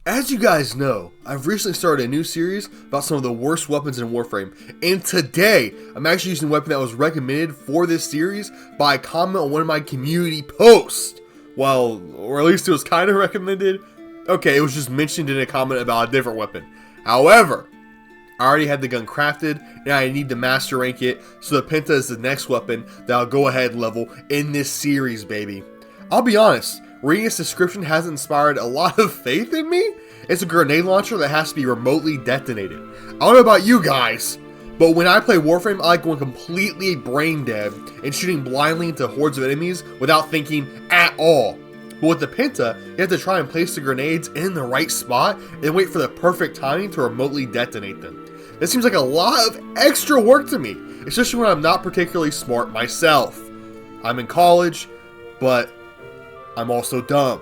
As you guys know, I've recently started a new series about some of the worst weapons in Warframe, and today I'm actually using a weapon that was recommended for this series by a comment on one of my community posts. Well, or at least it was kind of recommended. Okay, it was just mentioned in a comment about a different weapon. However, I already had the gun crafted, and I need to master rank it, so the Penta is the next weapon that I'll go ahead and level in this series, baby. I'll be honest, reading its description has inspired a lot of faith in me. It's a grenade launcher that has to be remotely detonated. I don't know about you guys, but when I play Warframe, I like going completely brain dead and shooting blindly into hordes of enemies without thinking at all. But with the Penta, you have to try and place the grenades in the right spot and wait for the perfect timing to remotely detonate them. This seems like a lot of extra work to me, especially when I'm not particularly smart myself. I'm in college, but I'm also dumb.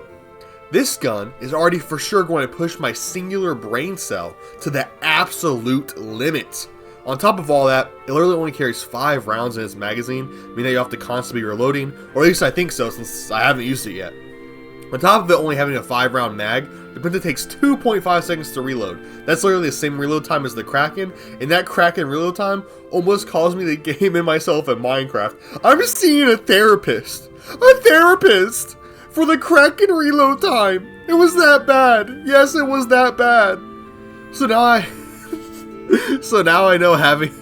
This gun is already for sure going to push my singular brain cell to the absolute limit. On top of all that, it literally only carries 5 rounds in its magazine, meaning that you have to constantly be reloading, or at least I think so since I haven't used it yet. On top of it only having a 5-round mag, the Penta takes 2.5 seconds to reload. That's literally the same reload time as the Kraken, and that Kraken reload time almost caused me to game in myself in Minecraft. I'm seeing a therapist! For the Kraken reload time! It was that bad! Yes, it was that bad! So now I know having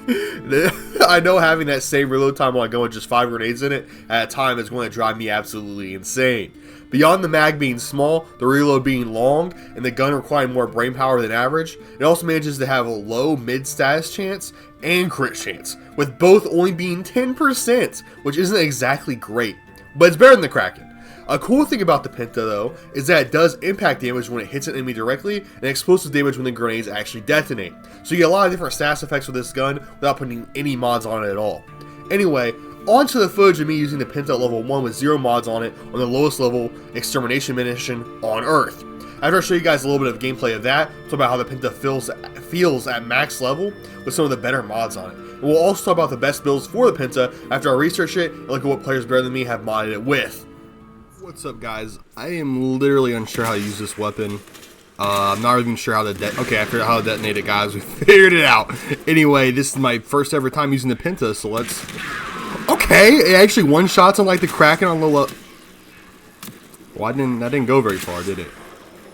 that same reload time while I go with just 5 grenades in it at a time is going to drive me absolutely insane. Beyond the mag being small, the reload being long, and the gun requiring more brain power than average, it also manages to have a low mid-status chance and crit chance, with both only being 10%, which isn't exactly great, but it's better than the Kraken. A cool thing about the Penta though, is that it does impact damage when it hits an enemy directly, and explosive damage when the grenades actually detonate. So you get a lot of different status effects with this gun without putting any mods on it at all. Anyway, on to the footage of me using the Penta at level 1 with 0 mods on it on the lowest level extermination mission on Earth. After I show you guys a little bit of gameplay of that, talk about how the Penta feels at max level with some of the better mods on it. And we'll also talk about the best builds for the Penta after I research it and look at what players better than me have modded it with. What's up, guys? I am literally unsure how to use this weapon. I'm not even sure how to okay, I figured out how to detonate it, guys. We figured it out. Anyway, this is my first ever time using the Penta, so let's... Okay, it actually one-shots on like the Kraken on the low... Well, that didn't go very far, did it?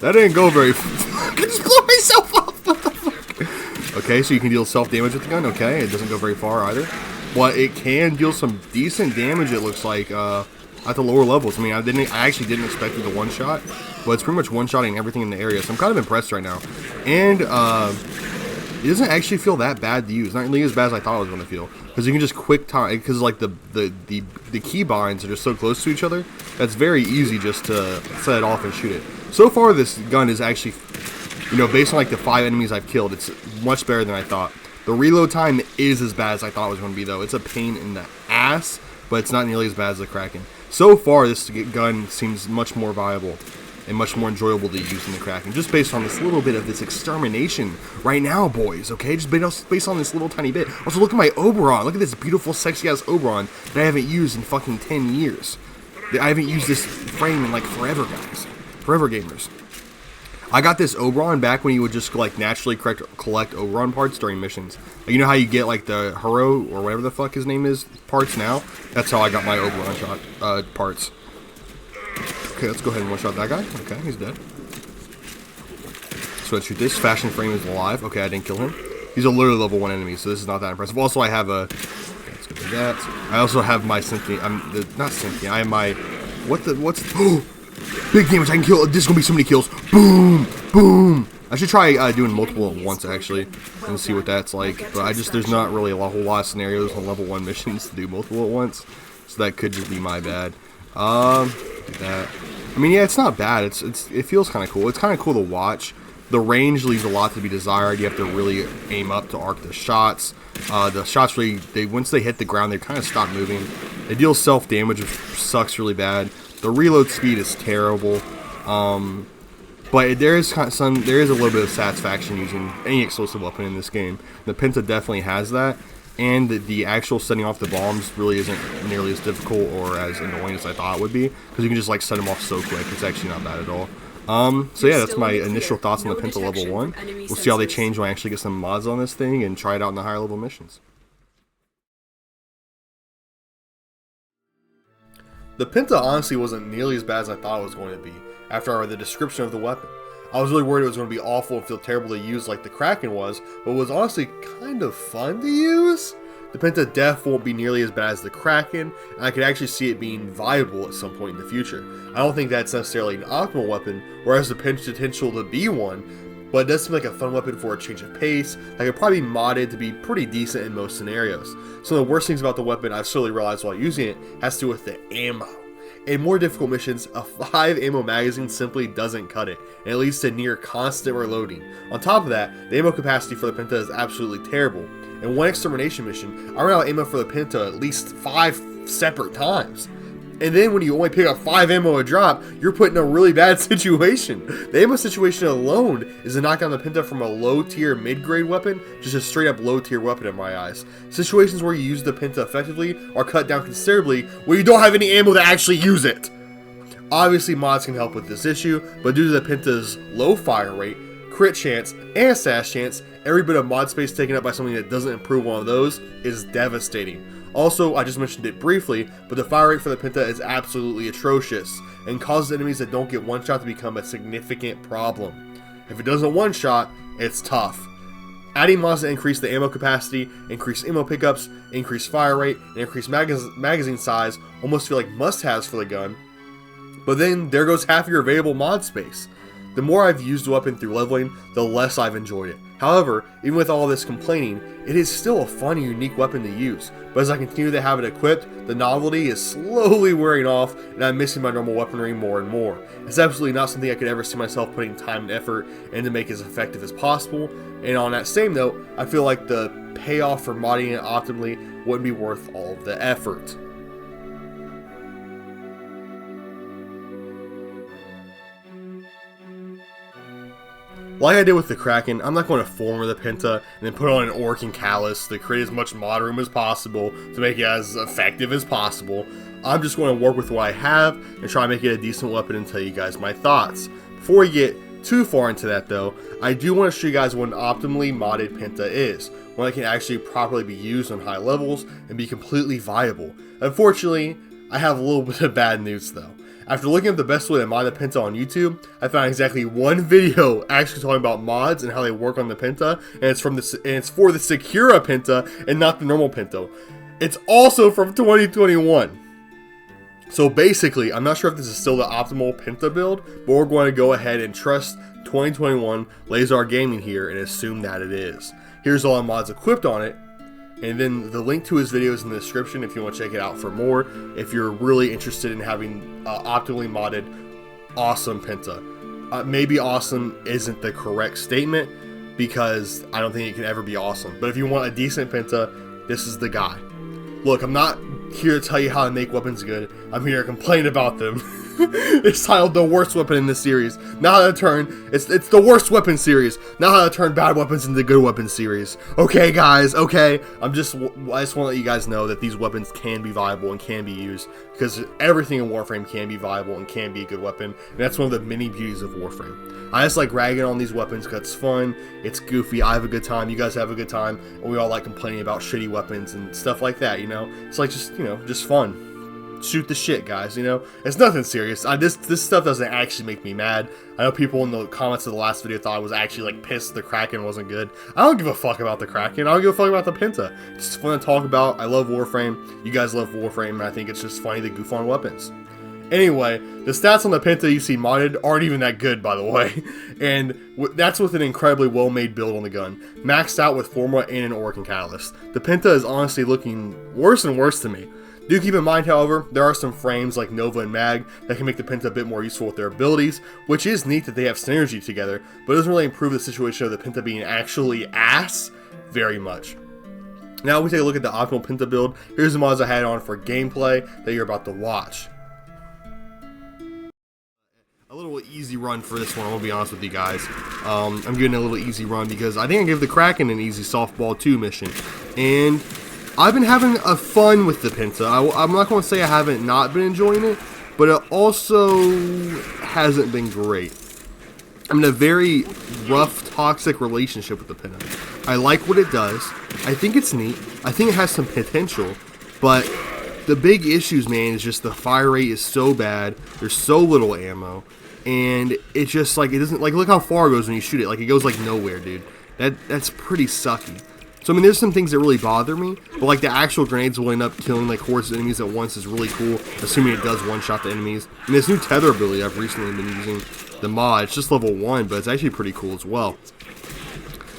That didn't go very far. I just blew myself up! What the fuck? Okay, so you can deal self-damage with the gun. Okay, it doesn't go very far either. But it can deal some decent damage, it looks like, at the lower levels. I mean, I actually didn't expect it to one-shot, but it's pretty much one-shotting everything in the area, so I'm kind of impressed right now. And it doesn't actually feel that bad to use. Not nearly as bad as I thought it was going to feel, because you can just quick time, because like the key binds are just so close to each other. That's very easy just to set it off and shoot it. So far, this gun is actually, you know, based on like the 5 enemies I've killed, it's much better than I thought. The reload time is as bad as I thought it was going to be, though. It's a pain in the ass, but it's not nearly as bad as the Kraken. So far, this gun seems much more viable and much more enjoyable to use than the Kraken, just based on this little bit of this extermination right now, boys, okay? Just based on this little tiny bit. Also, look at my Oberon. Look at this beautiful, sexy-ass Oberon that I haven't used in fucking 10 years. I haven't used this frame in, like, forever, guys. Forever, gamers. I got this Oberon back when you would just like naturally collect Oberon parts during missions. You know how you get like the Hero or whatever the fuck his name is parts now? That's how I got my Oberon parts. Okay, let's go ahead and one-shot that guy. Okay, he's dead. So let's shoot this. Fashion Frame is alive. Okay, I didn't kill him. He's a literally level 1 enemy, so this is not that impressive. Also, I have a... Okay, let's go do that. I also have my Symphony... not Symphony. I have my... What's... Oh! Big damage, I can kill. This is gonna be so many kills. Boom! Boom! I should try doing multiple at once, actually, and see what that's like. But there's not really a whole lot of scenarios on level 1 missions to do multiple at once. So that could just be my bad. Do that. I mean, yeah, it's not bad. It feels kind of cool. It's kind of cool to watch. The range leaves a lot to be desired. You have to really aim up to arc the shots. The shots really, once they hit the ground, they kind of stop moving. They deal self-damage, which sucks really bad. The reload speed is terrible, but there is a little bit of satisfaction using any explosive weapon in this game. The Penta definitely has that, and the actual setting off the bombs really isn't nearly as difficult or as annoying as I thought it would be, because you can just like set them off so quick. It's actually not bad at all. So yeah, that's my initial thoughts on the Penta level 1. We'll see how they change when I actually get some mods on this thing and try it out in the higher level missions. The Penta honestly wasn't nearly as bad as I thought it was going to be after I read the description of the weapon. I was really worried it was going to be awful and feel terrible to use like the Kraken was, but it was honestly kind of fun to use. The Penta def won't be nearly as bad as the Kraken, and I could actually see it being viable at some point in the future. I don't think that's necessarily an optimal weapon, or has the potential to be one, but it does seem like a fun weapon for a change of pace that could probably be modded to be pretty decent in most scenarios. Some of the worst things about the weapon I've slowly realized while using it has to do with the ammo. In more difficult missions, a 5 ammo magazine simply doesn't cut it, and it leads to near constant reloading. On top of that, the ammo capacity for the Penta is absolutely terrible. In one extermination mission, I ran out of ammo for the Penta at least 5 separate times. And then when you only pick up 5 ammo a drop, you're put in a really bad situation. The ammo situation alone is to knock down the Penta from a low tier mid-grade weapon, just a straight up low tier weapon in my eyes. Situations where you use the Penta effectively are cut down considerably where you don't have any ammo to actually use it. Obviously mods can help with this issue, but due to the Penta's low fire rate, crit chance, and stash chance, every bit of mod space taken up by something that doesn't improve one of those is devastating. Also, I just mentioned it briefly, but the fire rate for the Penta is absolutely atrocious, and causes enemies that don't get one shot to become a significant problem. If it doesn't one shot, it's tough. Adding mods to increase the ammo capacity, increase ammo pickups, increase fire rate, and increase magazine size almost feel like must-haves for the gun, but then there goes half your available mod space. The more I've used the weapon through leveling, the less I've enjoyed it. However, even with all this complaining, it is still a fun and unique weapon to use, but as I continue to have it equipped, the novelty is slowly wearing off and I'm missing my normal weaponry more and more. It's absolutely not something I could ever see myself putting time and effort in to make as effective as possible, and on that same note, I feel like the payoff for modding it optimally wouldn't be worth all of the effort. Like I did with the Kraken, I'm not going to former the Penta and then put on an Orc and Callus to create as much mod room as possible to make it as effective as possible. I'm just going to work with what I have and try to make it a decent weapon and tell you guys my thoughts. Before we get too far into that though, I do want to show you guys what an optimally modded Penta is, one that can actually properly be used on high levels and be completely viable. Unfortunately, I have a little bit of bad news though. After looking up the best way to mod the Penta on YouTube, I found exactly one video actually talking about mods and how they work on the Penta, and it's for the Secura Penta and not the normal Penta. It's also from 2021. So basically, I'm not sure if this is still the optimal Penta build, but we're going to go ahead and trust 2021 Lazar Gaming here and assume that it is. Here's all the mods equipped on it. And then the link to his video is in the description if you want to check it out for more, if you're really interested in having optimally modded awesome Penta. Maybe awesome isn't the correct statement because I don't think it can ever be awesome. But if you want a decent Penta, this is the guy. Look, I'm not here to tell you how to make weapons good. I'm here to complain about them. It's titled The Worst Weapon in the Series. Not how to turn, it's the Worst Weapon series. Not how to turn bad weapons into good weapons series. Okay, guys, okay. I just want to let you guys know that these weapons can be viable and can be used because everything in Warframe can be viable and can be a good weapon. And that's one of the many beauties of Warframe. I just like ragging on these weapons because it's fun, it's goofy, I have a good time, you guys have a good time, and we all like complaining about shitty weapons and stuff like that, you know? It's like just, you know, just fun. Shoot the shit, guys, you know? It's nothing serious. This stuff doesn't actually make me mad. I know people in the comments of the last video thought I was actually like pissed the Kraken wasn't good. I don't give a fuck about the Kraken. I don't give a fuck about the Penta. It's just fun to talk about. I love Warframe. You guys love Warframe, and I think it's just funny to goof on weapons. Anyway, the stats on the Penta you see modded aren't even that good, by the way. And that's with an incredibly well-made build on the gun. Maxed out with Forma and an Orc and Catalyst. The Penta is honestly looking worse and worse to me. Do keep in mind, however, there are some frames like Nova and Mag that can make the Penta a bit more useful with their abilities, which is neat that they have synergy together, but it doesn't really improve the situation of the Penta being actually ass very much. Now we take a look at the optimal Penta build. Here's the mods I had on for gameplay that you're about to watch. A little easy run for this one, I'm gonna be honest with you guys. I'm getting a little easy run because I think I gave the Kraken an easy softball 2 mission, and I've been having a fun with the Penta. I'm not going to say I haven't not been enjoying it, but it also hasn't been great. I'm in a very rough, toxic relationship with the Penta. I like what it does. I think it's neat. I think it has some potential. But the big issues, man, is just the fire rate is so bad. There's so little ammo. And it's just like, it doesn't, like, look how far it goes when you shoot it. Like, it goes like nowhere, dude. That's pretty sucky. So, I mean, there's some things that really bother me, but, like, the actual grenades will end up killing, like, hordes of enemies at once is really cool, assuming it does one-shot the enemies. And this new tether ability I've recently been using, the mod, it's just level 1, but it's actually pretty cool as well.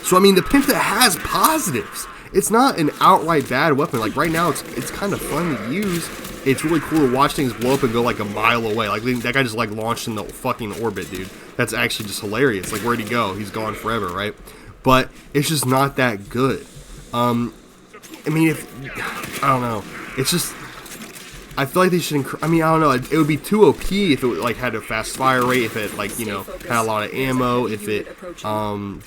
So, I mean, the Penta has positives. It's not an outright bad weapon. Like, right now, it's kind of fun to use. It's really cool to watch things blow up and go, like, a mile away. Like, that guy just, like, launched in the fucking orbit, dude. That's actually just hilarious. Like, where'd he go? He's gone forever, right? But it's just not that good. I mean, I don't know. It's just, I feel like they should, I mean, I don't know. It would be too OP if it, like, had a fast fire rate, if it, like, you know, had a lot of ammo, if it,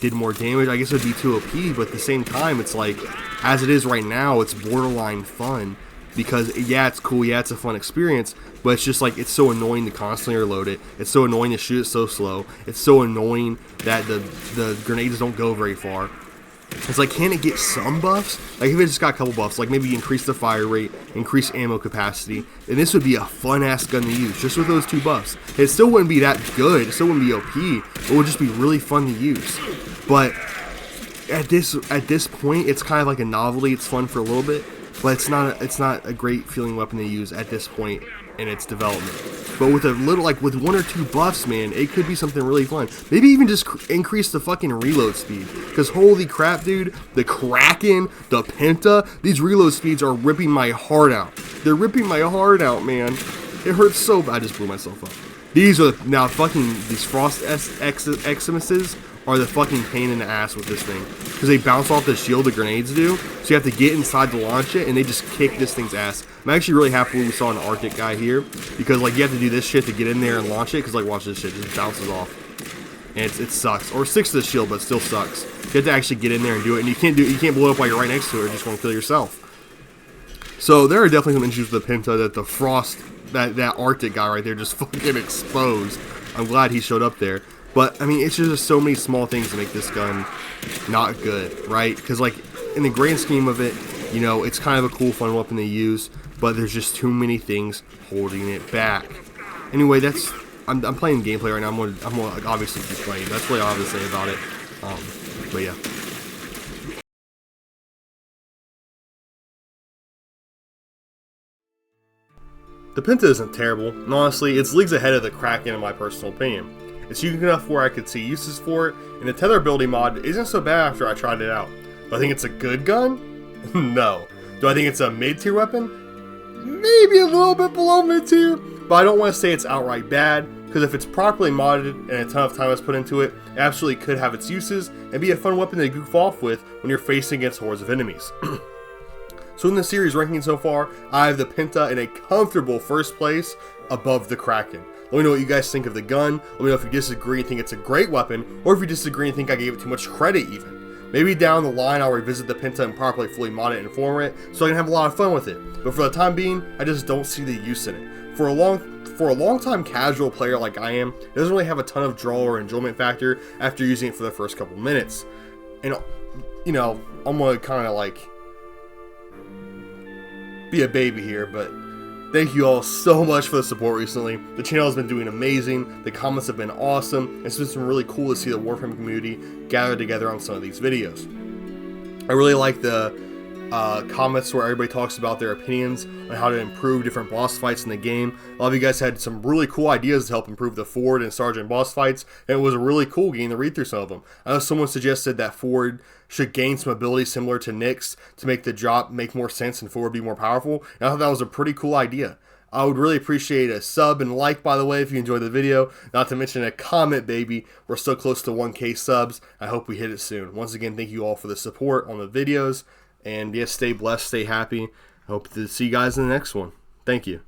did more damage. I guess it would be too OP, but at the same time, it's like, as it is right now, it's borderline fun. Because, yeah, it's cool, yeah, it's a fun experience, but it's just like, it's so annoying to constantly reload it. It's so annoying to shoot it so slow. It's so annoying that the grenades don't go very far. It's like, can it get some buffs? Like, if it just got a couple buffs, like maybe increase the fire rate, increase ammo capacity, and this would be a fun-ass gun to use, just with those 2 buffs. It still wouldn't be that good, it still wouldn't be OP, but it would just be really fun to use. But at this point, it's kind of like a novelty, it's fun for a little bit, but it's not a great feeling weapon to use at this point in its development. But with a little, like, with 1 or 2 buffs, man, it could be something really fun. Maybe even just increase the fucking reload speed. Because holy crap, dude, the Kraken, the Penta, these reload speeds are ripping my heart out. They're ripping my heart out, man. It hurts so bad. I just blew myself up. These are, now fucking, these Frost Eximuses are the fucking pain in the ass with this thing. Because they bounce off the shield the grenades do, so you have to get inside to launch it, and they just kick this thing's ass. I'm actually really happy we saw an Arctic guy here, because, like, you have to do this shit to get in there and launch it, because, like, watch this shit, it just bounces off. And it sucks. Or sticks to the shield, but it still sucks. You have to actually get in there and do it, and you can't blow it up while you're right next to it, or just gonna kill yourself. So there are definitely some issues with the Penta that the Frost, that Arctic guy right there just fucking exposed. I'm glad he showed up there. But, I mean, it's just so many small things to make this gun not good, right? Because, like, in the grand scheme of it, you know, it's kind of a cool, fun weapon to use, but there's just too many things holding it back. Anyway, that's, I'm playing gameplay right now. I'm gonna like, obviously keep playing. That's really all I have to say about it. But yeah. The Penta isn't terrible, and honestly, it's leagues ahead of the Kraken in my personal opinion. It's unique enough where I could see uses for it, and the tether ability mod isn't so bad after I tried it out. Do I think it's a good gun? No. Do I think it's a mid-tier weapon? Maybe a little bit below mid-tier, but I don't want to say it's outright bad, because if it's properly modded and a ton of time is put into it, it absolutely could have its uses and be a fun weapon to goof off with when you're facing against hordes of enemies. So in the series ranking so far, I have the Penta in a comfortable first place above the Kraken. Let me know what you guys think of the gun. Let me know if you disagree and think it's a great weapon, or if you disagree and think I gave it too much credit even. Maybe down the line I'll revisit the Penta and properly fully mod it and form it, so I can have a lot of fun with it. But for the time being, I just don't see the use in it. For a long-time casual player like I am, it doesn't really have a ton of draw or enjoyment factor after using it for the first couple minutes. And, you know, I'm gonna kind of like be a baby here, but thank you all so much for the support recently. The channel has been doing amazing, the comments have been awesome, and it's been really cool to see the Warframe community gather together on some of these videos. I really like the comments where everybody talks about their opinions on how to improve different boss fights in the game. A lot of you guys had some really cool ideas to help improve the Ford and Sergeant boss fights, and it was a really cool game to read through some of them. I know someone suggested that Ford should gain some abilities similar to Nick's to make the drop make more sense and Ford be more powerful, and I thought that was a pretty cool idea. I would really appreciate a sub and like, by the way, if you enjoyed the video. Not to mention a comment, baby. We're so close to 1K subs. I hope we hit it soon. Once again, thank you all for the support on the videos. And yes, stay blessed, stay happy. I hope to see you guys in the next one. Thank you.